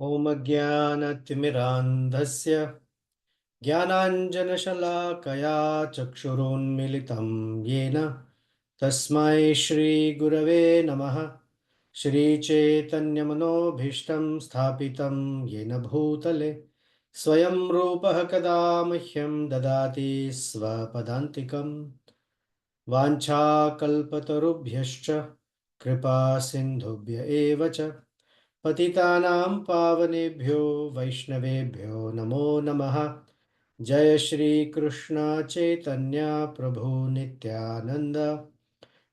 ॐ ज्ञानतिमिरान्धस्य ज्ञानाञ्जनशलाकया चक्षुरुन्मिलितं येन तस्मै श्रीगुरवे नमः। श्रीचैतन्यमनोभीष्टं स्थापितं येन भूतले स्वयं रूपः कदा मह्यं ददाति स्वपदान्तिकम्। वाञ्छाकल्पतरुभ्यश्च कृपा सिन्धुभ्य एव च पतितानां पावनेभ्यो वैष्णवेभ्यो नमो नमः। जय श्री कृष्ण चैतन्य प्रभु नित्यानंद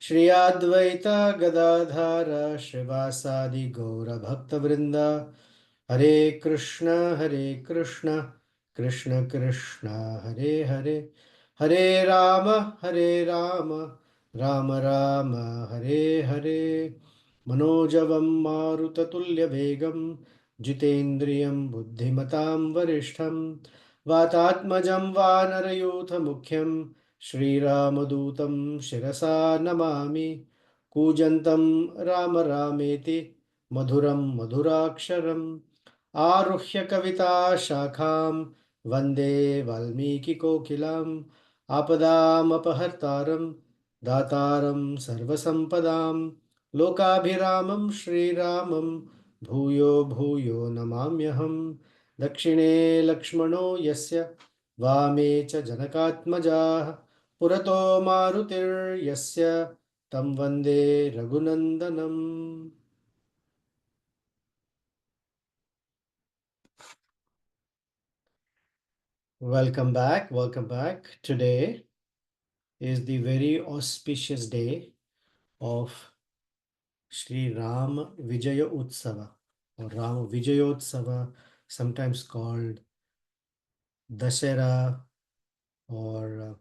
श्री अद्वैत गदाधर श्रीवासादि गौर भक्तवृंद। हरे कृष्ण कृष्ण कृष्ण हरे हरे, हरे राम राम राम हरे हरे। मनोजवं मारुततुल्यवेगं जितेन्द्रियं बुद्धिमतां वरिष्ठं वातात्मजं वानरयूथमुख्यं श्रीरामदूतं शिरसा नमामि। कूजन्तं राम रामेति मधुरं मधुराक्षरम् आरुह्य कविताशाखां वन्दे वाल्मीकिकोकिलाम्। आपदामपहर्तारं दातारं सर्वसम्पदां लोकाभिरामं श्रीरामं भूयो भूयो नमाम्यहम्। दक्षिणे लक्ष्मणो यस्य वामे च जनकात्मजाः पुरतो मारुतिर्यस्य तं वन्दे रघुनन्दनम्। Welcome back. Today is the very auspicious day of Sri Ram Vijaya Utsava or Ram Vijayotsava, sometimes called Dasera, or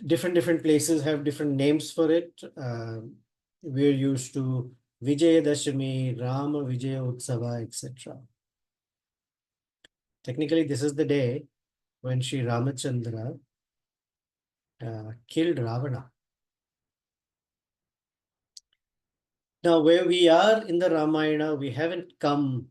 different places have different names for it. We're used to Vijayadashami, Rama Vijaya Utsava, etc. Technically, this is the day when Sri Ramachandra killed Ravana. Now, where we are in the Ramayana, we haven't come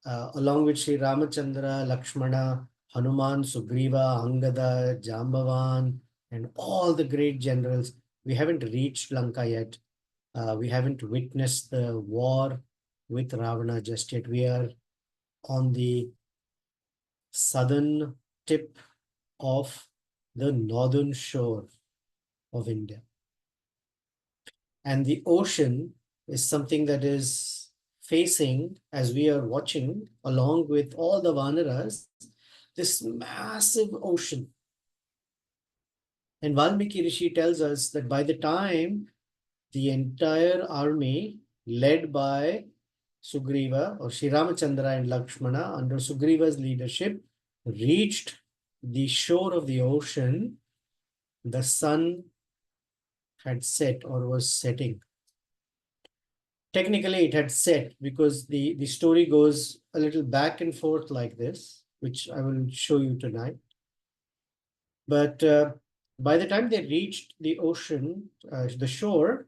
along with Sri Ramachandra, Lakshmana, Hanuman, Sugriva, Angada, Jambavan, and all the great generals. We haven't reached Lanka yet. We haven't witnessed the war with Ravana just yet. We are on the southern tip of the northern shore of India. And the ocean is something that is facing, as we are watching, along with all the Vanaras, this massive ocean. And Valmiki Rishi tells us that by the time the entire army led by Sugriva or Sri Ramachandra and Lakshmana under Sugriva's leadership reached the shore of the ocean, the sun had set or was setting. Technically, it had set because the story goes a little back and forth like this, which I will show you tonight. But by the time they reached the ocean, the shore,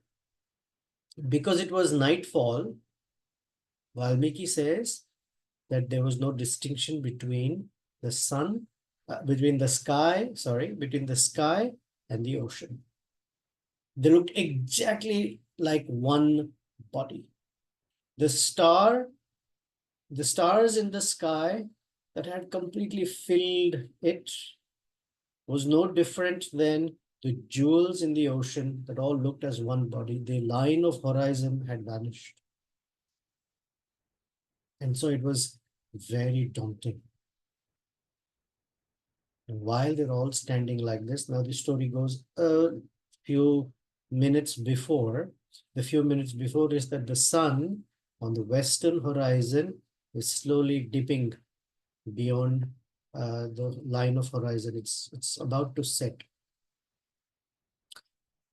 because it was nightfall, Valmiki says that there was no distinction between the sun, between the sky and the ocean. They looked exactly like one body. The stars in the sky that had completely filled it was no different than the jewels in the ocean that all looked as one body. The line of horizon had vanished. And so it was very daunting. And while they're all standing like this, now the story goes a few minutes before. The few minutes before is that the sun on the western horizon is slowly dipping beyond the line of horizon. It's about to set.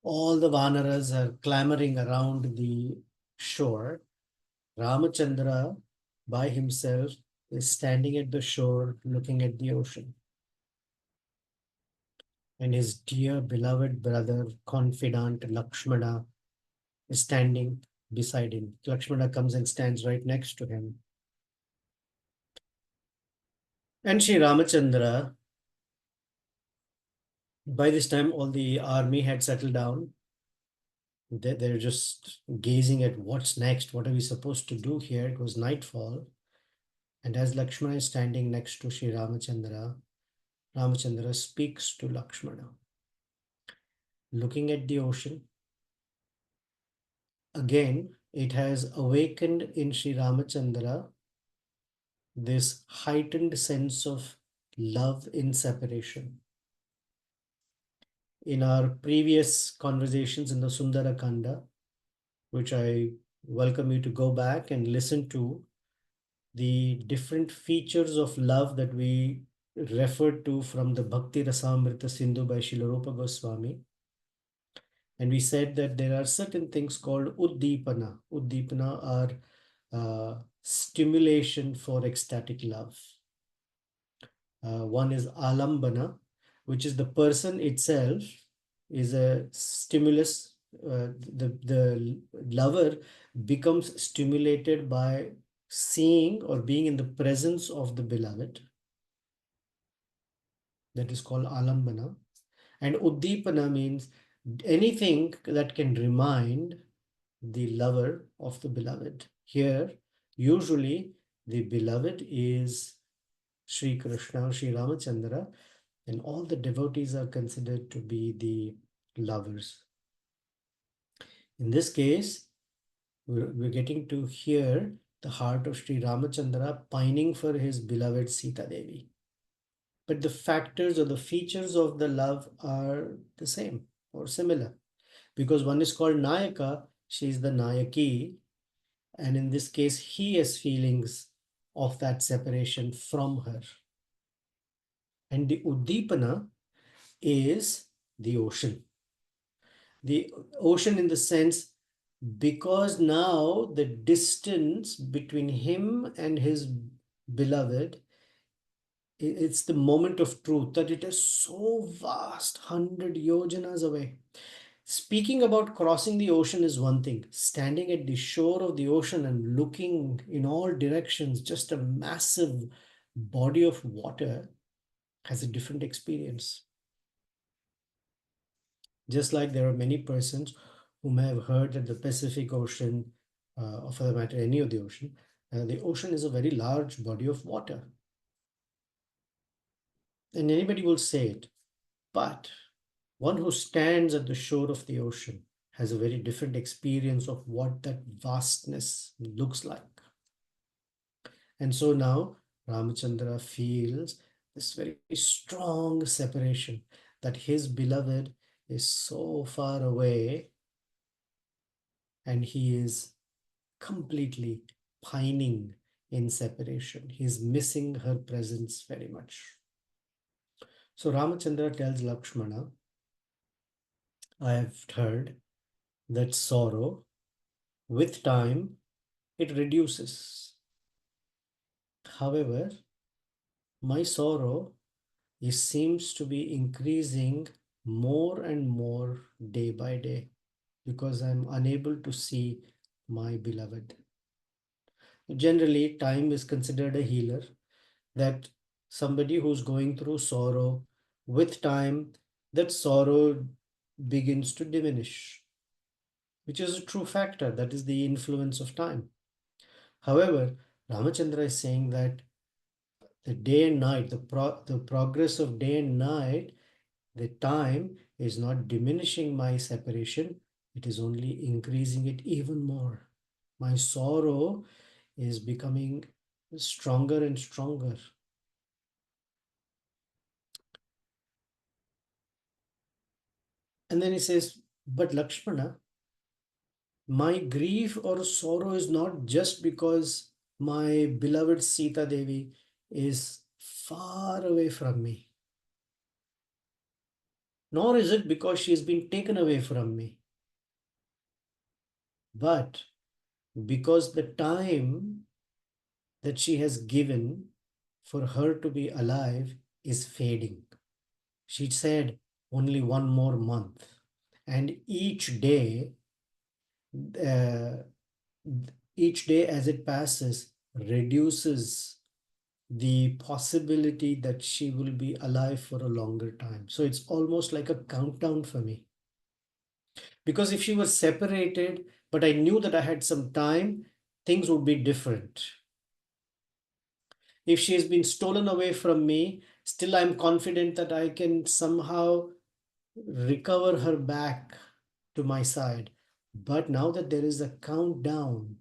All the Vanaras are clamoring around the shore. Ramachandra by himself is standing at the shore looking at the ocean. And his dear beloved brother, confidant Lakshmana is standing beside him. Lakshmana comes and stands right next to him. And Sri Ramachandra, by this time, all the army had settled down. They're just gazing at what's next. What are we supposed to do here? It was nightfall. And as Lakshmana is standing next to Sri Ramachandra, Ramachandra speaks to Lakshmana. Looking at the ocean, again, it has awakened in Sri Ramachandra this heightened sense of love in separation. In our previous conversations in the Sundara Kanda, which I welcome you to go back and listen to, the different features of love that we referred to from the Bhakti Rasamrita Sindhu by Srila Rupa Goswami. And we said that there are certain things called Uddipana. Uddipana are stimulation for ecstatic love. One is Alambana, which is the person itself is a stimulus. The lover becomes stimulated by seeing or being in the presence of the beloved. That is called Alambana. And Uddipana means anything that can remind the lover of the beloved. Here, usually the beloved is Sri Krishna, Sri Ramachandra, and all the devotees are considered to be the lovers. In this case, we're getting to hear the heart of Sri Ramachandra pining for his beloved Sita Devi. But the factors or the features of the love are the same or similar. Because one is called Nayaka, she is the Nayaki, and in this case, he has feelings of that separation from her. And the Uddipana is the ocean. The ocean in the sense, because now the distance between him and his beloved, it's the moment of truth, that it is so vast, 100 yojanas away. Speaking about crossing the ocean is one thing. Standing at the shore of the ocean and looking in all directions, just a massive body of water, has a different experience. Just like there are many persons who may have heard that the Pacific Ocean, or for the matter, any of the ocean is a very large body of water. And anybody will say it. But one who stands at the shore of the ocean has a very different experience of what that vastness looks like. And so now Ramachandra feels this very strong separation, that his beloved is so far away and he is completely pining in separation. He's missing her presence very much. So Ramachandra tells Lakshmana, I have heard that sorrow, with time, it reduces. However, my sorrow seems to be increasing more and more day by day because I'm unable to see my beloved. Generally, time is considered a healer, that somebody who's going through sorrow, with time, that sorrow begins to diminish, which is a true factor. That is the influence of time. However, Ramachandra is saying that the day and night, the progress of day and night, the time is not diminishing my separation, it is only increasing it even more. My sorrow is becoming stronger and stronger. And then he says, but Lakshmana, my grief or sorrow is not just because my beloved Sita Devi is far away from me, nor is it because she has been taken away from me, but because the time that she has given for her to be alive is fading. She said only one more month, and each day uh, each day as it passes reduces the possibility that she will be alive for a longer time. So it's almost like a countdown for me. Because if she was separated, but I knew that I had some time, things would be different. If she has been stolen away from me, still I'm confident that I can somehow recover her back to my side. But now that there is a countdown,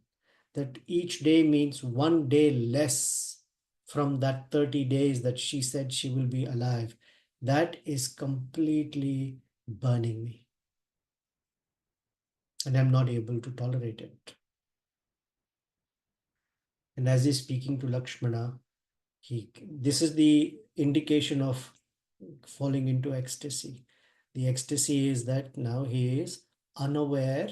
that each day means one day less from that 30 days that she said she will be alive, that is completely burning me. And I'm not able to tolerate it. And as he's speaking to Lakshmana, this is the indication of falling into ecstasy. The ecstasy is that now he is unaware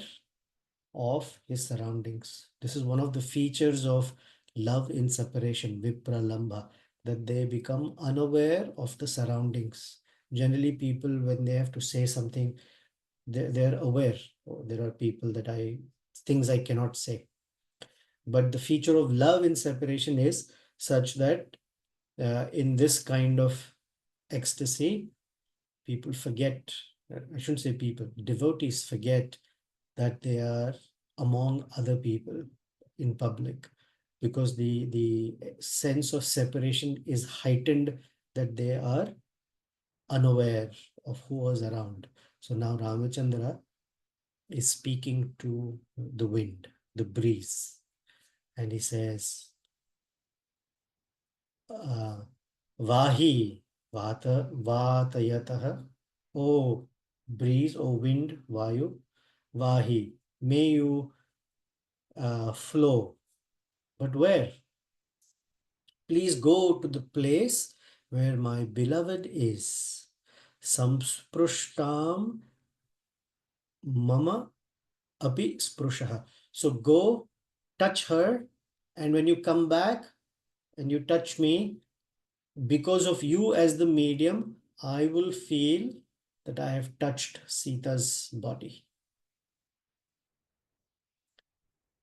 of his surroundings. This is one of the features of love in separation, vipralambha, that they become unaware of the surroundings. Generally, people, when they have to say something, they're aware. Oh, there are people that things I cannot say. But the feature of love in separation is such that in this kind of ecstasy, people forget, I shouldn't say people, devotees forget that they are among other people in public, because the sense of separation is heightened, that they are unaware of who was around. So now Ramachandra is speaking to the wind, the breeze, and he says, Vahi vatayatah, O breeze, O wind, Vayu, Vahi, may you flow. But where? Please go to the place where my beloved is. Samsprushtam mama api sprushaha. So go, touch her, and when you come back and you touch me, because of you as the medium, I will feel that I have touched Sita's body.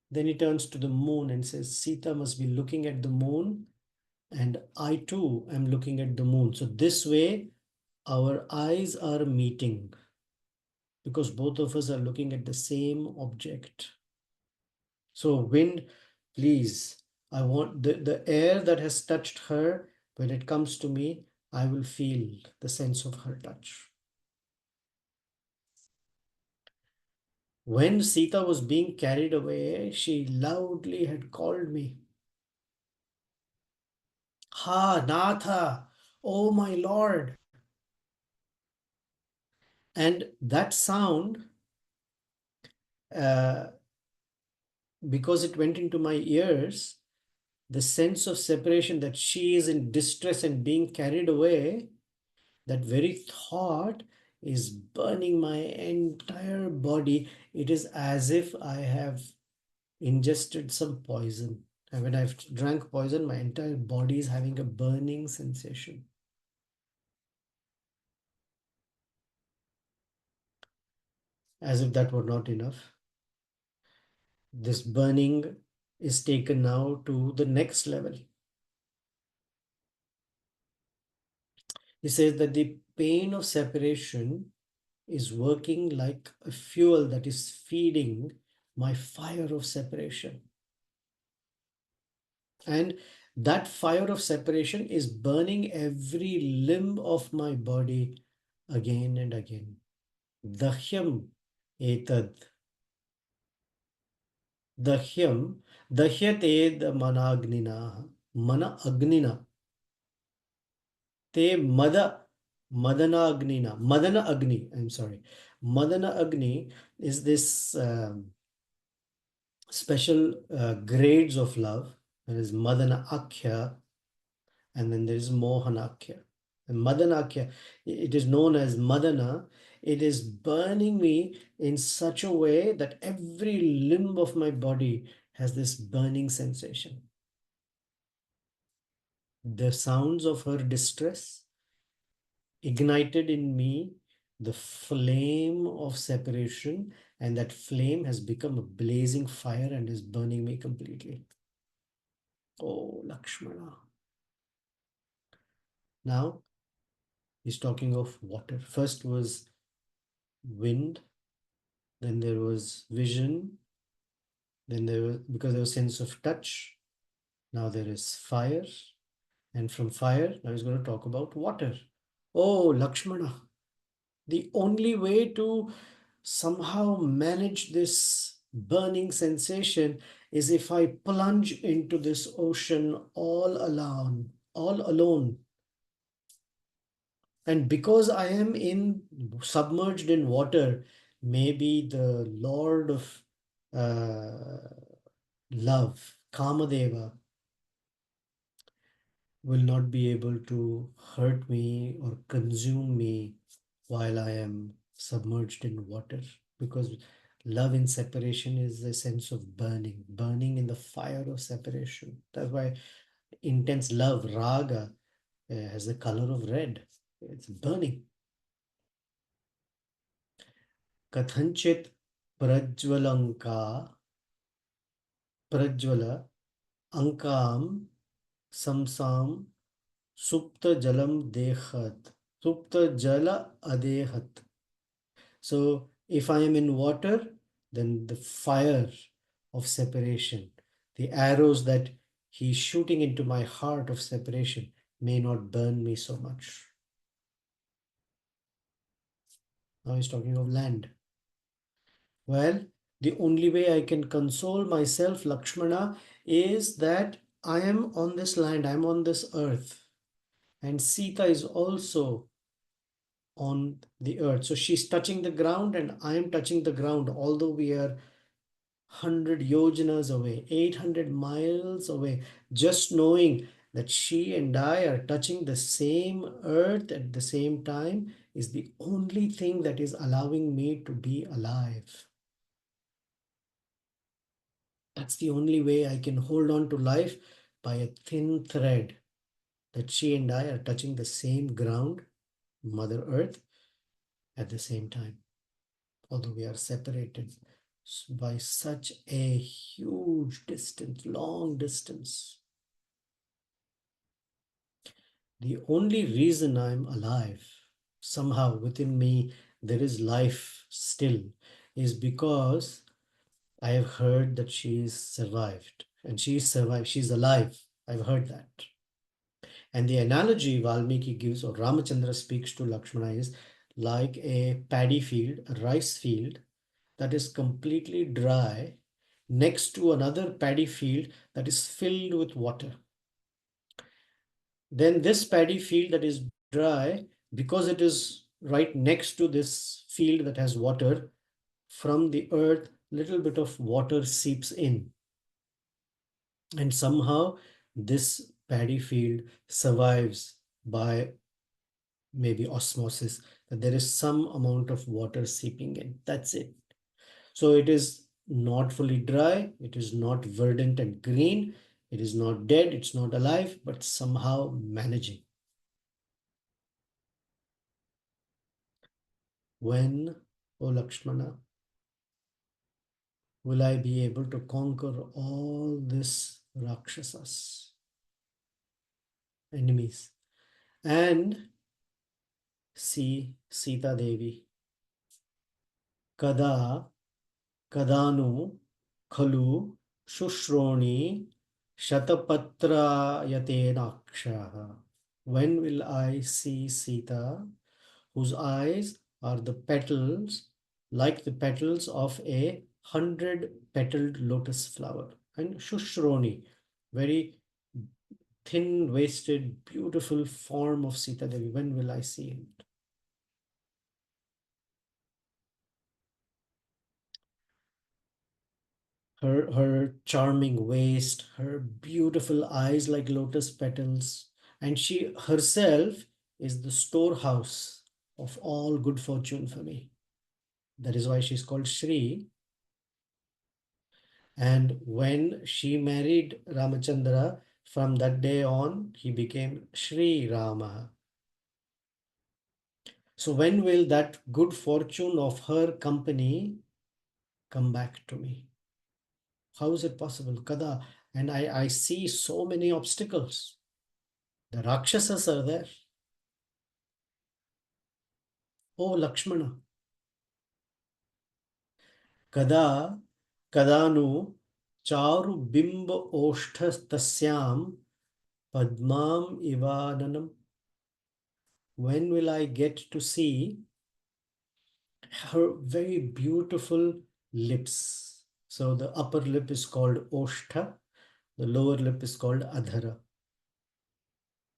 Then he turns to the moon and says, Sita must be looking at the moon, and I too am looking at the moon. So this way, our eyes are meeting, because both of us are looking at the same object. So wind, please, I want the air that has touched her, when it comes to me, I will feel the sense of her touch. When Sita was being carried away, she loudly had called me. Ha, Natha, oh my Lord. And that sound, uh, because it went into my ears, the sense of separation, that she is in distress and being carried away, that very thought is burning my entire body. It is as if I have ingested some poison. And when I've drank poison, my entire body is having a burning sensation. As if that were not enough, this burning is taken now to the next level. He says that the pain of separation is working like a fuel that is feeding my fire of separation. And that fire of separation is burning every limb of my body again and again. Dahyam etad. Dahyam. Dahyated managnina. Mana agnina. Te Madana Agnina. Madana Agni. I'm sorry. Madana Agni is this special grades of love. There is Madana Akhya, and then there is Mohanakhya. And Madanakhya, it is known as Madana. It is burning me in such a way that every limb of my body has this burning sensation. The sounds of her distress ignited in me the flame of separation, and that flame has become a blazing fire and is burning me completely. Oh, Lakshmana. Now he's talking of water. First was wind, then there was vision, then there was, because there was sense of touch, now there is fire, and from fire, now he's going to talk about water. Oh, Lakshmana, the only way to somehow manage this burning sensation is if I plunge into this ocean all alone. And because I am submerged in water, maybe the Lord of love, Kamadeva, will not be able to hurt me or consume me while I am submerged in water. Because love in separation is a sense of burning, burning in the fire of separation. That's why intense love, raga, has the color of red. It's burning. Kathanchit prajvalanka prajvala ankam samsam supta jalam dehat supta jala adehat. So if I am in water, then the fire of separation, the arrows that he's shooting into my heart of separation may not burn me so much. Now he's talking of land. Well, the only way I can console myself, Lakshmana, is that I am on this land, I'm on this earth, and Sita is also on the earth. So she's touching the ground and I am touching the ground, although we are 100 yojanas away, 800 miles away. Just knowing that she and I are touching the same earth at the same time is the only thing that is allowing me to be alive. That's the only way I can hold on to life, by a thin thread, that she and I are touching the same ground, Mother Earth, at the same time, although we are separated by such a huge distance, long distance. The only reason I'm alive, somehow within me there is life still, is because I have heard that she's survived. And she's survived, she's alive. I've heard that. And the analogy Valmiki gives, or Ramachandra speaks to Lakshmana, is like a paddy field, a rice field that is completely dry next to another paddy field that is filled with water. Then this paddy field that is dry, because it is right next to this field that has water, from the earth, little bit of water seeps in. And somehow this paddy field survives by maybe osmosis, that there is some amount of water seeping in. That's it. So it is not fully dry, it is not verdant and green, it is not dead, it's not alive, but somehow managing. When, O Lakshmana, will I be able to conquer all this Rakshasas, enemies, and see Sita Devi? Kada Kadanu Khalu Shushroni Shatapatra Yatenakshaha. When will I see Sita, whose eyes are the petals, like the petals of a 100-petaled lotus flower? And Shushroni, very thin-waisted, beautiful form of Sita Devi. When will I see it? Her charming waist, her beautiful eyes like lotus petals, and she herself is the storehouse of all good fortune for me. That is why she's called Shri. And when she married Ramachandra, from that day on, he became Shri Rama. So when will that good fortune of her company come back to me? How is it possible? Kada. And I see so many obstacles. The Rakshasas are there. Oh, Lakshmana. Kada, Kadanu, Charu Bimba Oshthas Tasyam Padmam Ivananam. When will I get to see her very beautiful lips? So the upper lip is called Oshtha, the lower lip is called Adhara.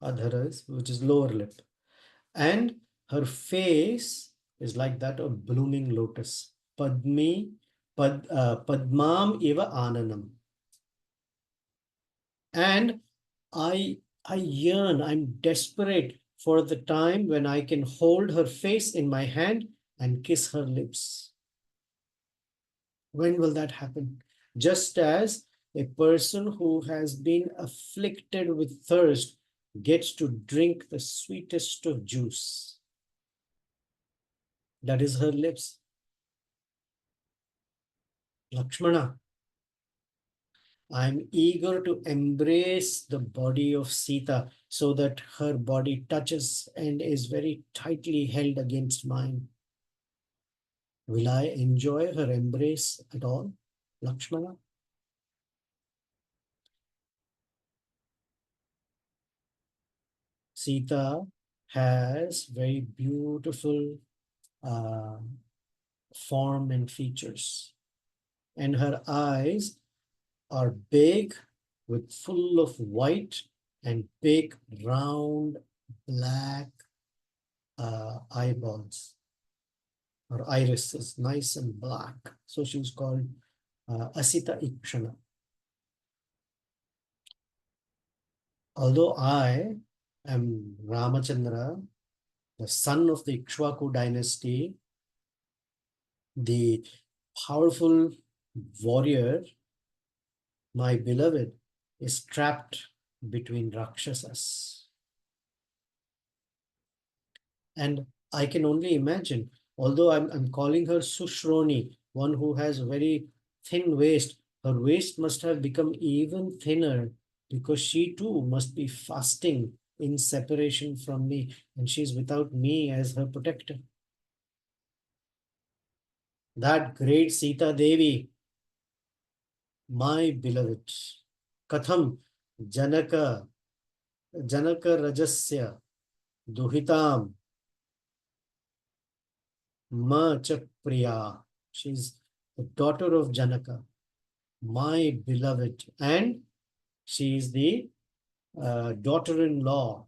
Adhara is, which is lower lip. And her face is like that of blooming lotus. Padmam Iva Ananam. And I yearn, I'm desperate for the time when I can hold her face in my hand and kiss her lips. When will that happen? Just as a person who has been afflicted with thirst gets to drink the sweetest of juice. That is her lips. Lakshmana, I'm eager to embrace the body of Sita so that her body touches and is very tightly held against mine. Will I enjoy her embrace at all, Lakshmana? Sita has very beautiful uh, form and features, and her eyes are big with full of white and big round black eyeballs. Her iris is nice and black, so she was called Asita Ikshana. Although I am Ramachandra, the son of the Ikshvaku dynasty, the powerful warrior, my beloved, is trapped between Rakshasas. And I can only imagine, although I'm calling her Sushroni, one who has a very thin waist, her waist must have become even thinner because she too must be fasting in separation from me, and she's without me as her protector. That great Sita Devi, my beloved, Katham Janaka Janaka Rajasya Duhitam Ma Cha Priya. She's the daughter of Janaka, my beloved, and she is the daughter-in-law,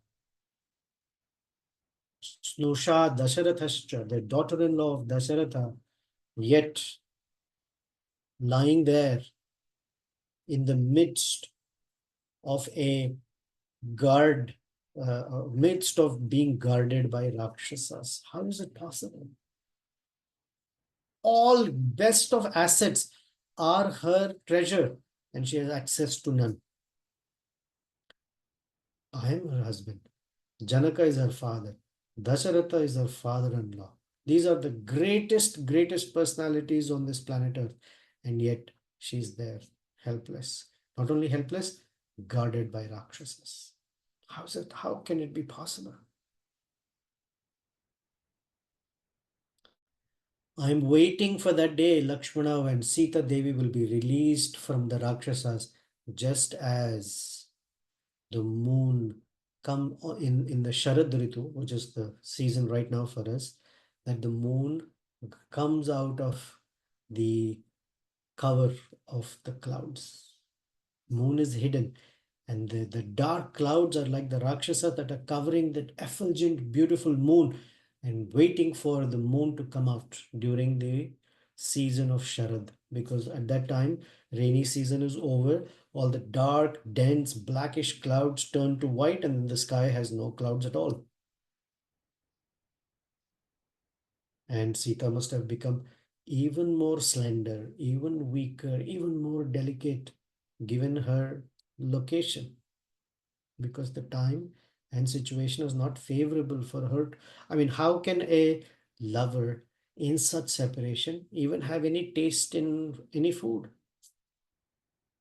Snusha Dasharathascha, the daughter-in-law of Dasharatha, yet lying there in the midst of a guard, midst of being guarded by Rakshasas. How is it possible? All best of assets are her treasure, and she has access to none. I am her husband. Janaka is her father. Dasharatha is her father-in-law. These are the greatest personalities on this planet Earth. And yet she's there, helpless. Not only helpless, guarded by Rakshasas. How can it be possible? I'm waiting for that day, Lakshmana, when Sita Devi will be released from the Rakshasas, just as the moon come in the Sharad Ritu, which is the season right now for us, that the moon comes out of the cover of the clouds. Moon is hidden, and the dark clouds are like the Rakshasa that are covering that effulgent, beautiful moon and waiting for the moon to come out during the season of Sharad. Because at that time, rainy season is over, all the dark, dense, blackish clouds turn to white, and the sky has no clouds at all. And Sita must have become even more slender, even weaker, even more delicate, given her location, because the time and situation was not favorable for her. I mean, how can a lover in such separation even have any taste in any food?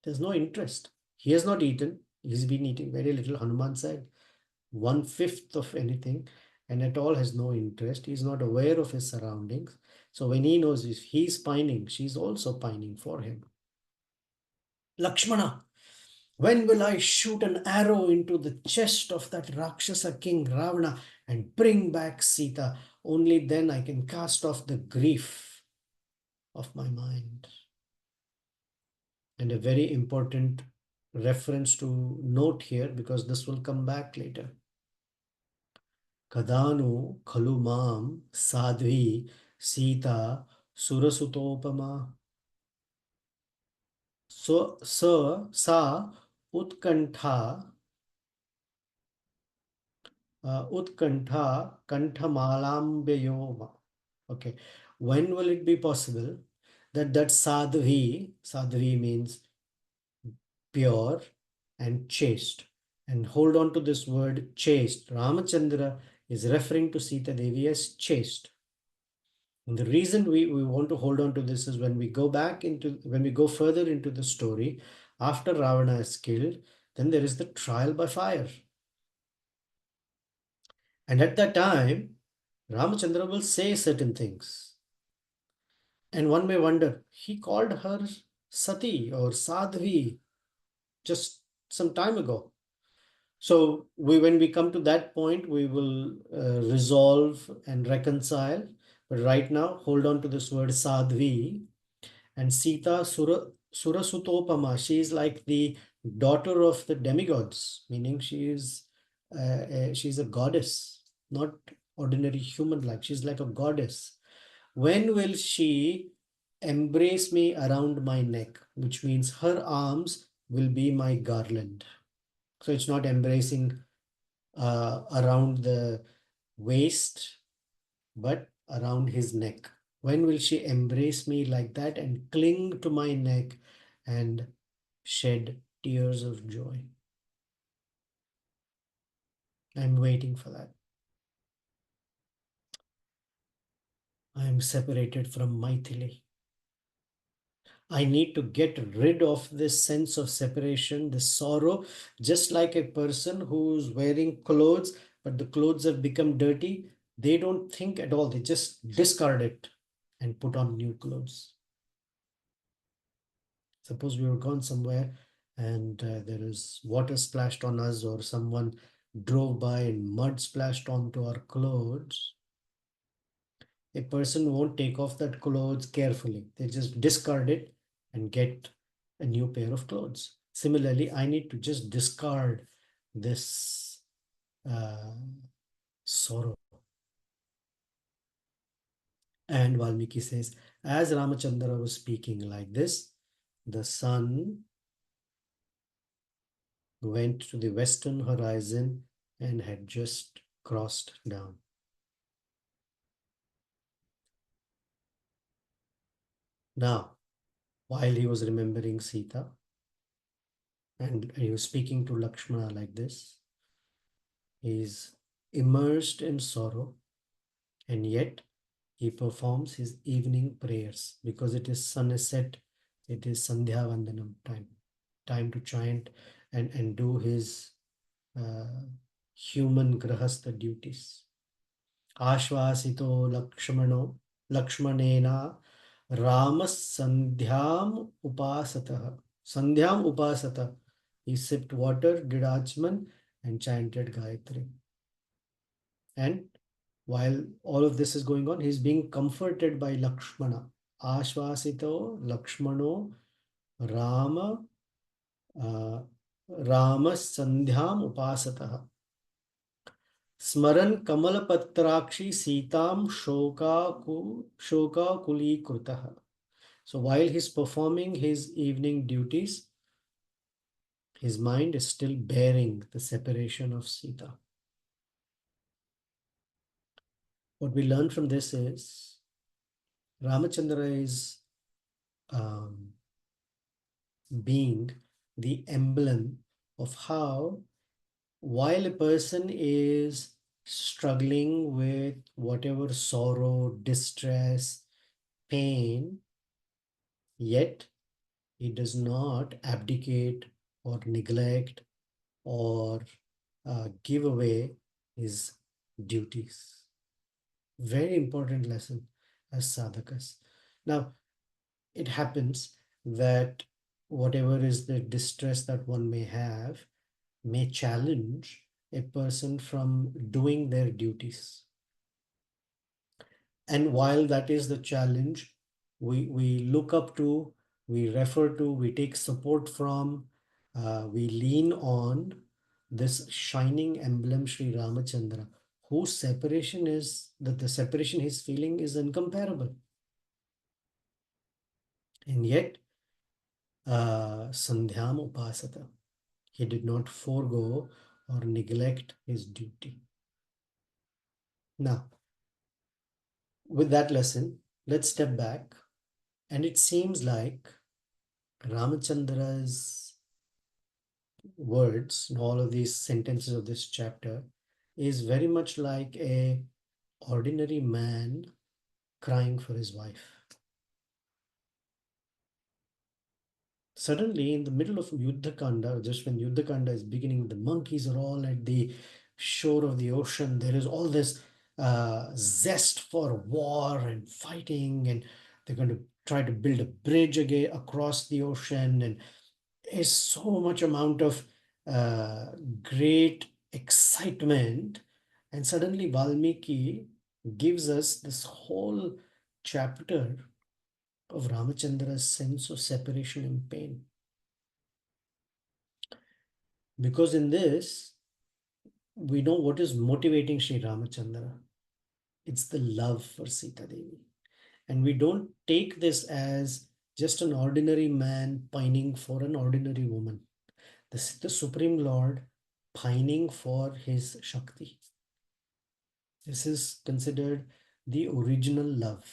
There's no interest. He has not eaten. He's been eating very little. Hanuman said 1/5 of anything, and at all has no interest. He's not aware of his surroundings. So when he knows if he's pining, she's also pining for him. Lakshmana, when will I shoot an arrow into the chest of that Rakshasa king Ravana and bring back Sita? Only then I can cast off the grief of my mind. And a very important reference to note here, because this will come back later. Kadanu khalu mam sadhvi Sita surasutopama. So sa utkantha utkantha kanthamalambeyoma. Okay. When will it be possible that sadhvi means pure and chaste? And hold on to this word chaste. Ramachandra is referring to Sita Devi as chaste. And the reason we want to hold on to this is when we go further into the story, after Ravana is killed, then there is the trial by fire. And at that time, Ramachandra will say certain things. And one may wonder, he called her Sati or Sadhvi just some time ago. So when we come to that point, we will resolve and reconcile. But right now, hold on to this word Sadhvi. And Sita Surasutopama, she is like the daughter of the demigods, meaning she's a goddess, not ordinary human like. She's like a goddess. When will she embrace me around my neck? Which means her arms will be my garland. So it's not embracing around the waist, but around his neck. When will she embrace me like that and cling to my neck and shed tears of joy? I'm waiting for that. I am separated from Maithili. I need to get rid of this sense of separation, this sorrow, just like a person who's wearing clothes, but the clothes have become dirty. They don't think at all. They just discard it and put on new clothes. Suppose we were gone somewhere and there is water splashed on us, or someone drove by and mud splashed onto our clothes. A person won't take off that clothes carefully. They just discard it and get a new pair of clothes. Similarly, I need to just discard this sorrow. And Valmiki says, as Ramachandra was speaking like this, the sun went to the western horizon and had just crossed down. Now, while he was remembering Sita and he was speaking to Lakshmana like this, he is immersed in sorrow, and yet he performs his evening prayers because it is sun is set, it is Sandhya Vandanam time to chant and do his human grahastha duties. Ashvasito Lakshmanena Rama Sandhyam Upasatah. Sandhyam Upasata. He sipped water, did Achman, and chanted Gayatri. And while all of this is going on, he's being comforted by Lakshmana. Ashvasito Lakshmano Rama Rama Sandhyam Upasatah. Smaran Kamalapatrakshi Sitam Shoka Kuli Krutaha. So while he's performing his evening duties, his mind is still bearing the separation of Sita. What we learn from this is Ramachandra is being the emblem of how while a person is struggling with whatever sorrow, distress, pain, yet he does not abdicate or neglect or give away his duties. Very important lesson as sadhakas. Now, it happens that whatever is the distress that one may have may challenge a person from doing their duties. And while that is the challenge, we look up to, we refer to, we take support from, we lean on this shining emblem Sri Ramachandra, whose separation is, that the separation he's feeling is incomparable. And yet, Sandhyam Upasata, he did not forego or neglect his duty. Now, with that lesson, let's step back. And it seems like Ramachandra's words in all of these sentences of this chapter is very much like a ordinary man crying for his wife. Suddenly, in the middle of Yuddha Kanda, just when Yuddha Kanda is beginning, the monkeys are all at the shore of the ocean. There is all this zest for war and fighting, and they're going to try to build a bridge again across the ocean, and is so much amount of uh, great excitement. And suddenly Valmiki gives us this whole chapter of Ramachandra's sense of separation and pain. Because in this, we know what is motivating Sri Ramachandra. It's the love for Sita Devi. And we don't take this as just an ordinary man pining for an ordinary woman. This is the Supreme Lord pining for his Shakti. This is considered the original love,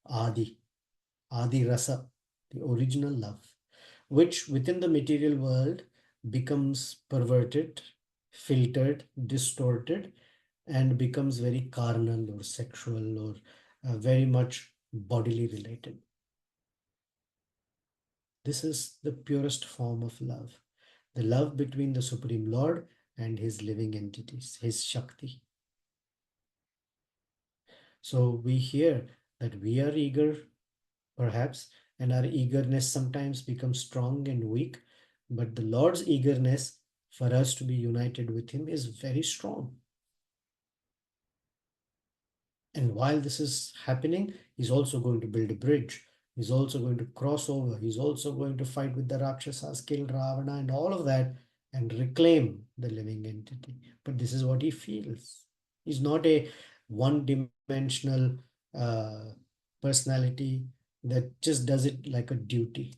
Adi Rasa, the original love, which within the material world becomes perverted, filtered, distorted, and becomes very carnal or sexual or very much bodily related. This is the purest form of love, the love between the Supreme Lord and his living entities, his Shakti. So we hear that we are eager, perhaps, and our eagerness sometimes becomes strong and weak, but the Lord's eagerness for us to be united with him is very strong. And while this is happening, he's also going to build a bridge. He's also going to cross over. He's also going to fight with the Rakshasas, kill Ravana, and all of that, and reclaim the living entity. But this is what he feels. He's not a one-dimensional personality that just does it like a duty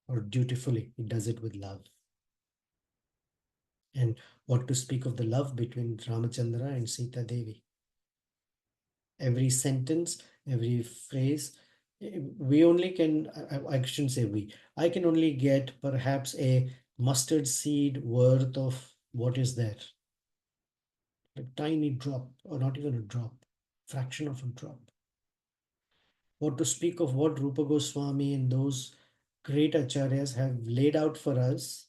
or dutifully. He does it with love. And what to speak of the love between Ramachandra and Sita Devi. Every sentence, every phrase, we only can, I shouldn't say we, I can only get perhaps a mustard seed worth of what is there. A tiny drop, or not even a drop, fraction of a drop. What to speak of what Rupa Goswami and those great acharyas have laid out for us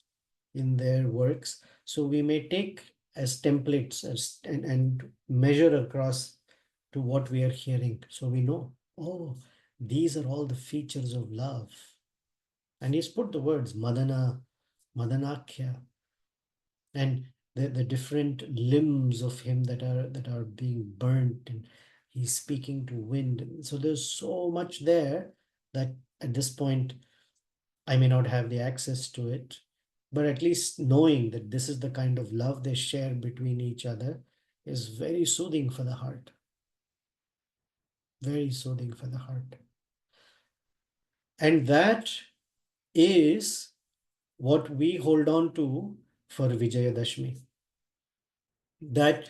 in their works. So we may take as templates and measure across to what we are hearing. So we know, oh, these are all the features of love. And he's put the words Madana, Madanakya, and the different limbs of him that are being burnt, and he's speaking to wind. So there's so much there that at this point I may not have the access to it, but at least knowing that this is the kind of love they share between each other is very soothing for the heart. Very soothing for the heart. And that is what we hold on to for Vijayadashmi. That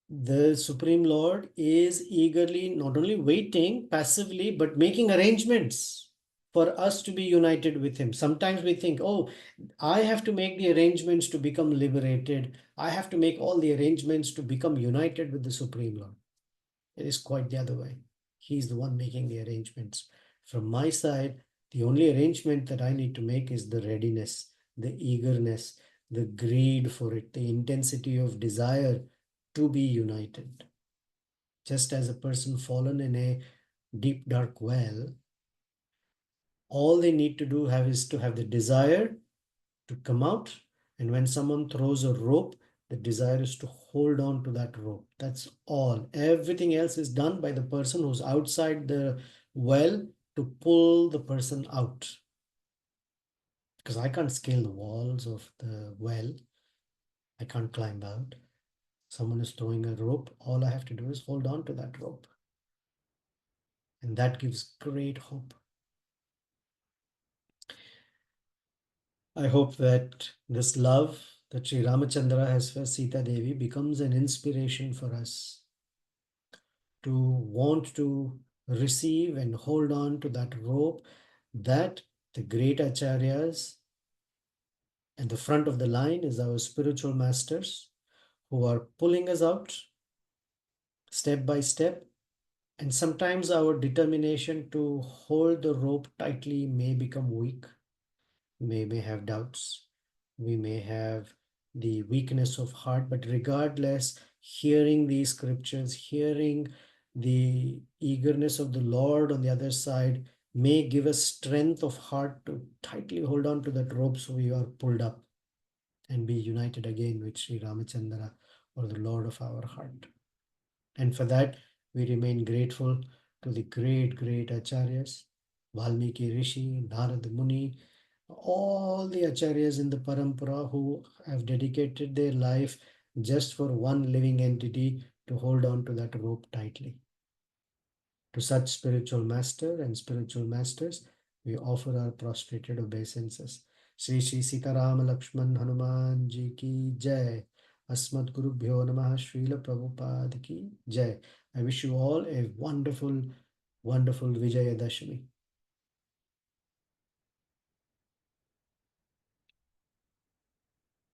the Supreme Lord is eagerly not only waiting passively, but making arrangements for us to be united with him. Sometimes we think, oh, I have to make the arrangements to become liberated. I have to make all the arrangements to become united with the Supreme Lord. It is quite the other way. He's the one making the arrangements. From my side, the only arrangement that I need to make is the readiness, the eagerness, the greed for it, the intensity of desire to be united. Just as a person fallen in a deep, dark well, all they need to do have is to have the desire to come out. And when someone throws a rope, the desire is to hold on to that rope. That's all. Everything else is done by the person who's outside the well to pull the person out. Because I can't scale the walls of the well. I can't climb out. Someone is throwing a rope. All I have to do is hold on to that rope. And that gives great hope. I hope that this love that Sri Ramachandra has for Sita Devi becomes an inspiration for us to want to receive and hold on to that rope that the great acharyas at the front of the line is our spiritual masters who are pulling us out step by step. And sometimes our determination to hold the rope tightly may become weak. We may have doubts. We may have the weakness of heart, but regardless, hearing these scriptures, hearing the eagerness of the Lord on the other side may give us strength of heart to tightly hold on to that rope so we are pulled up and be united again with Sri Ramachandra or the Lord of our heart. And for that, we remain grateful to the great, great acharyas, Valmiki Rishi, Narad Muni, all the acharyas in the parampara who have dedicated their life just for one living entity to hold on to that rope tightly. To such spiritual master and spiritual masters, we offer our prostrated obeisances. Shri Shri Sitaram Lakshman Hanuman Ji ki Jai. Asmat Guru Bhyo Namah Srila Prabhupada ki Jai. I wish you all a wonderful, wonderful Vijayadashami.